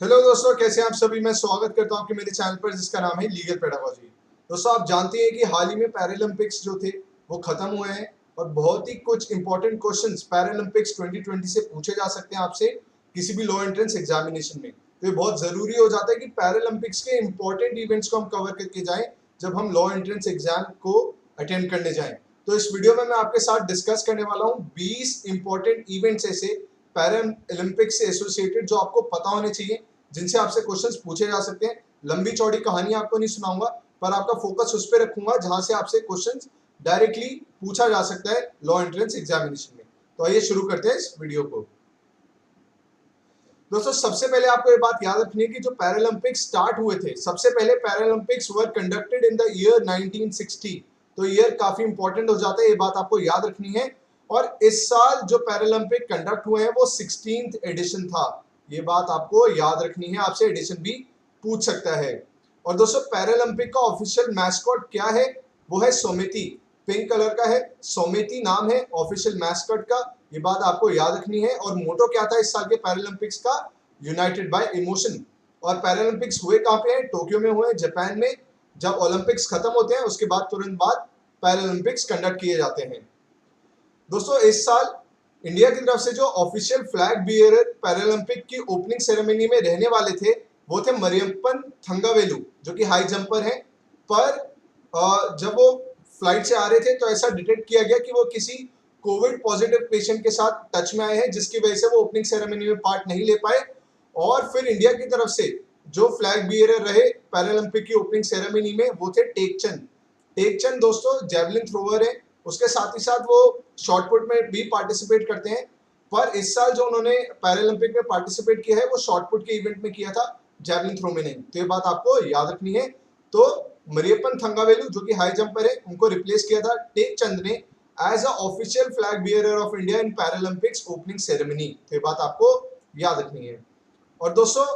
Hello दोस्तों, कैसे हैं आप सभी। मैं स्वागत करता हूं आपके मेरे चैनल पर जिसका नाम है लीगल पेडागोजी। दोस्तों, आप जानते हैं कि हाल ही में पैरालंपिक्स जो थे वो खत्म हुए हैं और बहुत ही कुछ इंपॉर्टेंट क्वेश्चंस पैरालंपिक्स 2020 से पूछे जा सकते हैं आपसे किसी भी लो एंट्रेंस एग्जामिनेशन में। तो ये बहुत जरूरी हो जाता है कि पैरालंपिक्स के इंपॉर्टेंट इवेंट्स को हम कवर करके जाएं जब हम लो एंट्रेंस एग्जाम को अटेंड करने जाएं। तो इस वीडियो में मैं आपके साथ डिस्कस करने वाला हूँ 20 इंपॉर्टेंट इवेंट्स ऐसे पैरालंपिक्स से एसोसिएटेड जो आपको पता होने चाहिए, जिनसे आपसे क्वेश्चंस पूछे जा सकते हैं। लंबी चौड़ी कहानी आपको नहीं सुनाऊंगा, पर आपका फोकस उस पर रखूंगा जहां से आपसे क्वेश्चंस डायरेक्टली पूछा जा सकता है लॉ एंट्रेंस एग्जामिनेशन में। तो आइए शुरू करते हैं इस वीडियो को। दोस्तों, सबसे पहले आपको ये बात याद रखनी है कि जो पैरालंपिक्स स्टार्ट हुए थे, सबसे पहले Paralympics were conducted in the year 1960। तो ईयर काफी इंपॉर्टेंट हो जाता है, ये बात आपको याद रखनी है। और इस साल जो पैरालंपिक कंडक्ट हुए हैं वो 16th एडिशन था। ये बात आपको याद रखनी है, आपसे एडिशन भी पूछ सकता है। और दोस्तों, पैरालंपिक का ऑफिशियल मैस्कॉट क्या है? वो है सोमेती। पिंक कलर का है, सोमेती नाम है ऑफिशियल मैस्कॉट का। ये बात आपको याद रखनी है। और मोटो क्या था इस साल के पैरालंपिक्स का? United bye emotion. और पैरालंपिक्स हुए कहाँ पे हैं? टोक्यो में हुए, जापान में। जब ओलंपिक्स खत्म होते हैं उसके बाद तुरंत बाद पैरालंपिक्स कंडक्ट किए जाते हैं। दोस्तों, इस साल इंडिया की तरफ से जो ऑफिशियल फ्लैग बियरर पैरालंपिक की ओपनिंग सेरेमनी में रहने वाले थे वो थे मरियप्पन थंगावेलु, जो कि हाई जंपर हैं। पर जब वो फ्लाइट से आ रहे थे तो ऐसा डिटेक्ट किया गया कि वो किसी कोविड पॉजिटिव पेशेंट के साथ टच में आए हैं, जिसकी वजह से वो ओपनिंग सेरेमनी में पार्ट नहीं ले पाए। और फिर इंडिया की तरफ से जो फ्लैग बियरर रहे पैरालंपिक की ओपनिंग सेरेमनी में वो थे टेकचंद। टेकचंद दोस्तों जेवलिन थ्रोवर है, उसके साथ ही साथ वो शॉटपुट में भी पार्टिसिपेट करते हैं। पर इस साल जो उन्होंने पैरालंपिक में पार्टिसिपेट किया है वो शॉटपुट के इवेंट में किया था, जेवलिन थ्रो में नहीं। तो ये बात आपको याद रखनी है। तो मरियप्पन थंगावेलु जो कि हाई जंपर है, उनको रिप्लेस किया था टेकचंद ने as a official flag bearer of India in Paralympics opening ceremony. तो ये बात आपको याद रखनी है। और दोस्तों,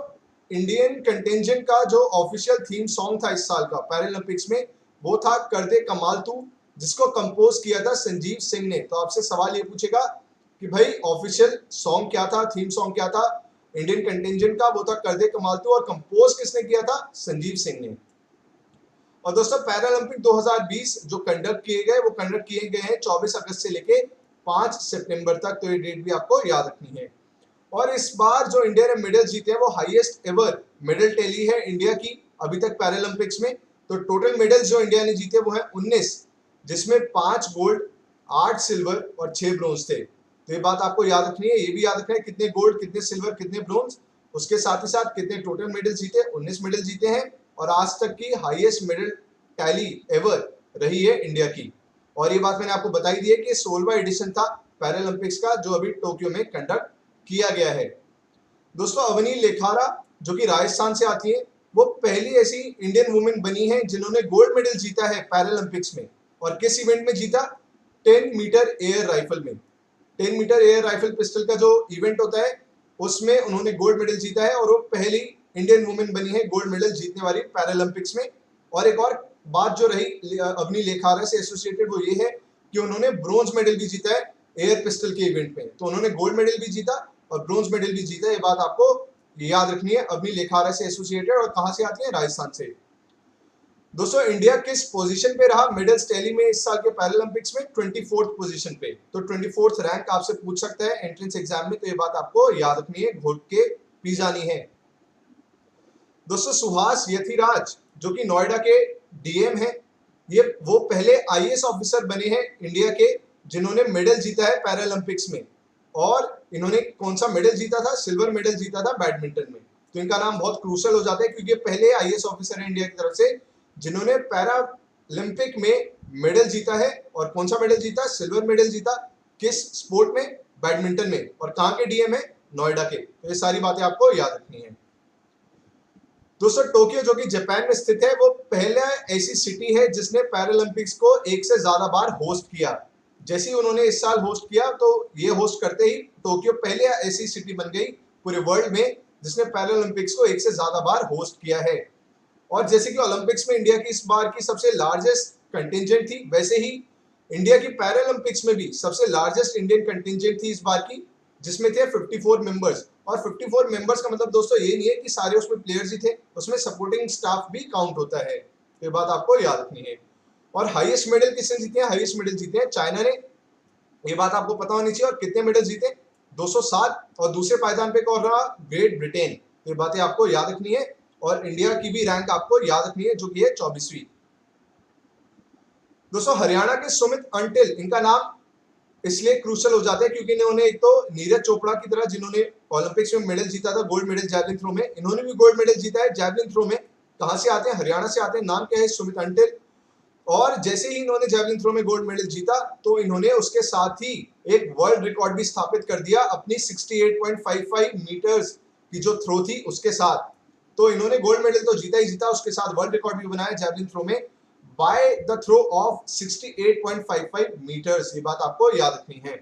इंडियन कंटिजेंट का जो ऑफिशियल थीम सॉन्ग था इस साल का पैरालंपिक्स में वो था कर दे कमाल तू, जिसको कंपोज किया था संजीव सिंह ने। तो आपसे सवाल ये पूछेगा कि भाई ऑफिशियल सॉन्ग क्या था, थीम सॉन्ग क्या था इंडियन कंटिजेंट का? वो था कर दे कमाल तू, और कंपोज किसने किया था? संजीव सिंह ने। और दोस्तों, पैरालंपिक 2020 जो कंडक्ट किए गए वो कंडक्ट किए गए हैं 24 अगस्त से लेके 5 सितंबर तक। तो ये डेट भी आपको याद रखनी है। और इस बार जो इंडिया ने मेडल जीते हैं वो हाईएस्ट एवर मेडल टैली है इंडिया की अभी तक पैरालंपिक्स में। तो टोटल मेडल्स जो इंडिया ने जीते वो है 19, जिसमें 5 गोल्ड, 8 सिल्वर और 6 ब्रोंज थे। तो ये बात आपको याद रखनी है। ये भी याद रखना है कितने गोल्ड, कितने सिल्वर, कितने ब्रोंज, उसके साथ ही साथ कितने टोटल मेडल जीते। 19 मेडल जीते हैं और आज तक की हाईएस्ट मेडल टैली एवर रही है इंडिया की। और ये बात मैंने आपको बताई दी है कि 16वां एडिशन था पैरालंपिक्स का जो अभी टोक्यो में कंडक्ट किया गया है। दोस्तों, अवनी लेखारा जो कि राजस्थान से आती है, वो पहली ऐसी इंडियन वुमेन बनी है जिन्होंने गोल्ड मेडल जीता है पैरालंपिक्स में। और किस इवेंट में जीता? 10 मीटर एयर राइफल में। 10 मीटर एयर राइफल पिस्टल का जो इवेंट होता है उसमें उन्होंने गोल्ड मेडल जीता है और वो पहली इंडियन वुमेन बनी है गोल्ड मेडल जीतने वाली पैरालंपिक्स में। और एक और बात जो रही अवनी लेखारा से एसोसिएटेड वो ये है कि उन्होंने ब्रोंज मेडल भी जीता है एयर पिस्टल के इवेंट में। तो उन्होंने गोल्ड मेडल भी जीता और ब्रोंज मेडल भी जीता। ये बात आपको याद रखनी है। अवनी लेखारा से एसोसिएटेड और कहां से आती है? राजस्थान से। दोस्तों, इंडिया किस पोजीशन पे रहा मेडल्स टैली में इस साल के पैरालंपिक्स में? 24th पोजीशन पे। तो 24th रैंक आपसे पूछ सकता है एंट्रेंस एग्जाम में। तो ये बात आपको याद रखनी है, घोट के पी जानी है। दोस्तों, सुहास यथिराज जो कि नोएडा के डीएम है, ये वो पहले आईएएस ऑफिसर बने हैं इंडिया के जिन्होंने मेडल जीता है पैरालंपिक्स में। और इन्होंने कौन सा मेडल जीता था? सिल्वर मेडल जीता था बैडमिंटन में। तो इनका नाम बहुत क्रूशल हो जाता है क्योंकि पहले आईएएस ऑफिसर है इंडिया की तरफ से जिन्होंने पैरालंपिक में मेडल जीता है। और कौन सा मेडल जीता? सिल्वर मेडल जीता। किस स्पोर्ट में? बैडमिंटन में। और कहाँ के डीएम है? नोएडा के। तो ये सारी बातें आपको याद रखनी है। दोस्तों, टोक्यो जो कि जापान में स्थित है वो पहला ऐसी सिटी है जिसने पैरालंपिक्स को एक से ज्यादा बार होस्ट किया। जैसे ही उन्होंने इस साल होस्ट किया तो ये होस्ट करते ही टोक्यो पहले ऐसी सिटी बन गई पूरे वर्ल्ड में जिसने पैरालंपिक्स को एक से ज्यादा बार होस्ट किया है। और जैसे कि ओलंपिक्स में इंडिया की इस बार की सबसे लार्जेस्ट कंटिजेंट थी, वैसे ही इंडिया की पैरालंपिक्स में भी सबसे लार्जेस्ट इंडियन कंटिजेंट थी इस बार की, जिसमें थे 54 मेंबर्स। और 54 मेंबर्स का मतलब दोस्तों ये नहीं है कि सारे उसमें प्लेयर्स ही थे, उसमें सपोर्टिंग स्टाफ भी काउंट होता है। ये बात आपको याद रखनी है। और हाईएस्ट मेडल किसने जीते हैं? हाईएस्ट मेडल जीते हैं चाइना ने, ये बात आपको पता होनी चाहिए। और कितने मेडल जीते? 207। और दूसरे पायदान पे कौन रहा? Great Britain. ये बातें आपको याद रखनी है। और इंडिया की भी रैंक आपको याद रखनी है, जो कि है 24वीं। दोस्तों हरियाणा के सुमित अंटिल, इनका नाम इसलिए क्रूशल हो जाता है क्योंकि इन्होंने एक तो नीरज चोपड़ा की तरह, जिन्होंने ओलंपिक्स में मेडल जीता था, गोल्ड मेडल जैवलिन थ्रो में, इन्होंने भी गोल्ड मेडल जीता है जैवलिन थ्रो में। कहां से आते हैं? हरियाणा से आते हैं। नाम क्या है? सुमित अंटिल। और जैसे ही इन्होंने जैवलिन थ्रो में गोल्ड मेडल जीता तो इन्होंने उसके साथ ही एक वर्ल्ड रिकॉर्ड भी स्थापित कर दिया अपनी 68.55 मीटर्स की जो थ्रो थी उसके साथ। तो इन्होंने गोल्ड मेडल तो जीता ही जीता, उसके साथ वर्ल्ड रिकॉर्ड भी बनाया जैवलिन थ्रो में by the throw of 68.55 metres. ये बात आपको याद रखनी है।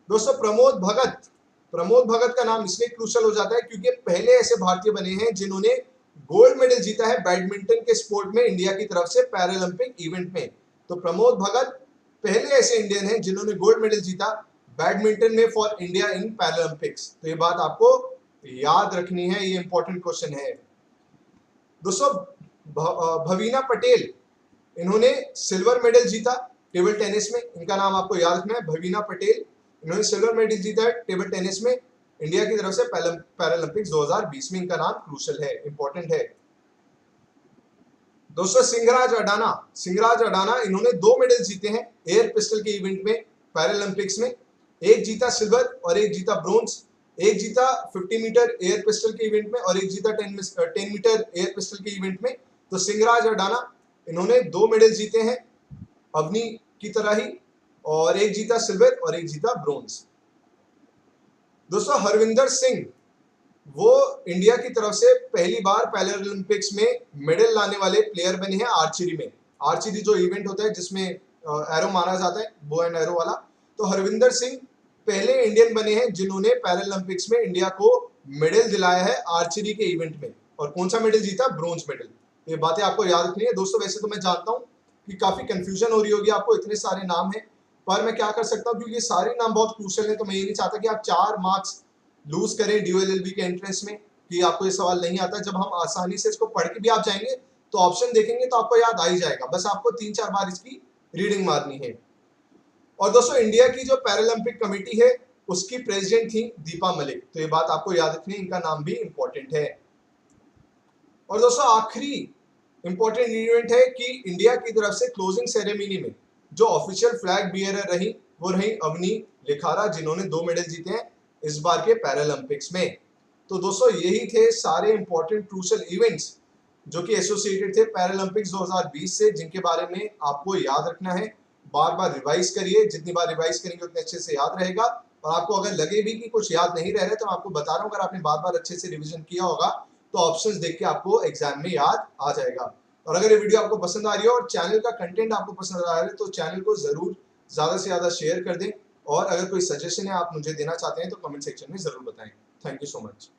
दोस्तों प्रमोद भगत का नाम इसलिए क्रूशल हो जाता है क्योंकि पहले ऐसे भारतीय बने हैं जिन्होंने गोल्ड मेडल जीता है बैडमिंटन के स्पोर्ट में इंडिया की तरफ से पैरालंपिक इवेंट में। तो प्रमोद भगत पहले ऐसे इंडियन हैं जिन्होंने गोल्ड मेडल जीता बैडमिंटन में फॉर इंडिया इन पैरालंपिक्स। तो ये बात आपको याद रखनी है, ये इंपॉर्टेंट क्वेश्चन है। दोस्तों भवीना पटेल, इन्होंने सिल्वर मेडल जीता टेबल टेनिस में, इनका नाम आपको याद रखना है, भवीना पटेल। इन्होंने सिल्वर मेडल जीता है टेबल टेनिस में इंडिया की तरफ से पैरालंपिक्स 2020 में। इनका नाम क्रूशल है, इंपॉर्टेंट है। दोस्तों सिंहराज अडाना, इन्होंने 2 मेडल जीते हैं एयर पिस्टल के इवेंट में पैरालंपिक्स में। एक जीता सिल्वर और एक जीता ब्रोंज। एक जीता 50 मीटर एयर पिस्टल के इवेंट में और एक जीता 10 मीटर एयर पिस्टल के इवेंट में। तो सिंहराज अडाना, इन्होंने 2 मेडल जीते हैं अवनी की तरह ही, और एक जीता सिल्वर और एक जीता ब्रोंज। दोस्तों हरविंदर सिंह, वो इंडिया की तरफ से पहली बार पैरालंपिक्स में मेडल लाने वाले प्लेयर बने हैं आर्चरी में। आर्चरी जो इवेंट होता है जिसमें एरो मारा जाता है, बो एंड एरो वाला। तो हरविंदर सिंह पहले इंडियन बने हैं जिन्होंने पैरालंपिक्स में इंडिया को मेडल दिलाया है आर्चरी के इवेंट में। और कौन सा मेडल जीता? Bronze medal. ये बातें आपको याद रखनी है। दोस्तों वैसे तो मैं जानता हूँ कि काफी कंफ्यूजन हो रही होगी आपको, इतने सारे नाम हैं, पर मैं क्या कर सकता हूँ क्योंकि ये सारे नाम बहुत क्रूशियल हैं, तो मैं ये नहीं चाहता कि आप 4 मार्क्स लूज करें DOLLB के एंट्रेंस में कि आपको ये सवाल नहीं आता। जब हम आसानी से इसको पढ़ के भी आप जाएंगे तो ऑप्शन देखेंगे तो आपको याद आ ही जाएगा, बस आपको 3-4 बार इसकी रीडिंग मारनी है। और दोस्तों इंडिया की जो पैरालंपिक कमेटी है उसकी प्रेसिडेंट थी दीपा मलिक। तो ये बात आपको याद रखनी है, इनका नाम भी इंपॉर्टेंट है। और दोस्तों आखिरी इंपॉर्टेंट इवेंट है कि इंडिया की तरफ से क्लोजिंग सेरेमनी में जो ऑफिशियल फ्लैग बियरर रही वो रही अवनी लिखारा, जिन्होंने 2 मेडल जीते हैं इस बार के पैरालंपिक्स में। तो दोस्तों यही थे सारे इंपॉर्टेंट क्रूशियल इवेंट्स जो कि एसोसिएटेड थे पैरालंपिक्स 2020 से, जिनके बारे में आपको याद रखना है। बार बार रिवाइज करिए, जितनी बार रिवाइज करेंगे उतने अच्छे से याद रहेगा। और आपको अगर लगे भी कि कुछ याद नहीं रह रहा है तो मैं आपको बता रहा हूँ, अगर आपने बार बार अच्छे से रिविजन किया होगा तो ऑप्शंस देख के आपको एग्जाम में याद आ जाएगा। और अगर ये वीडियो आपको पसंद आ रही है और चैनल का कंटेंट आपको पसंद आ रहा है तो चैनल को जरूर ज्यादा से ज्यादा शेयर कर दें। और अगर कोई सजेशन है आप मुझे देना चाहते हैं तो कमेंट सेक्शन में जरूर बताएं। Thank you so much.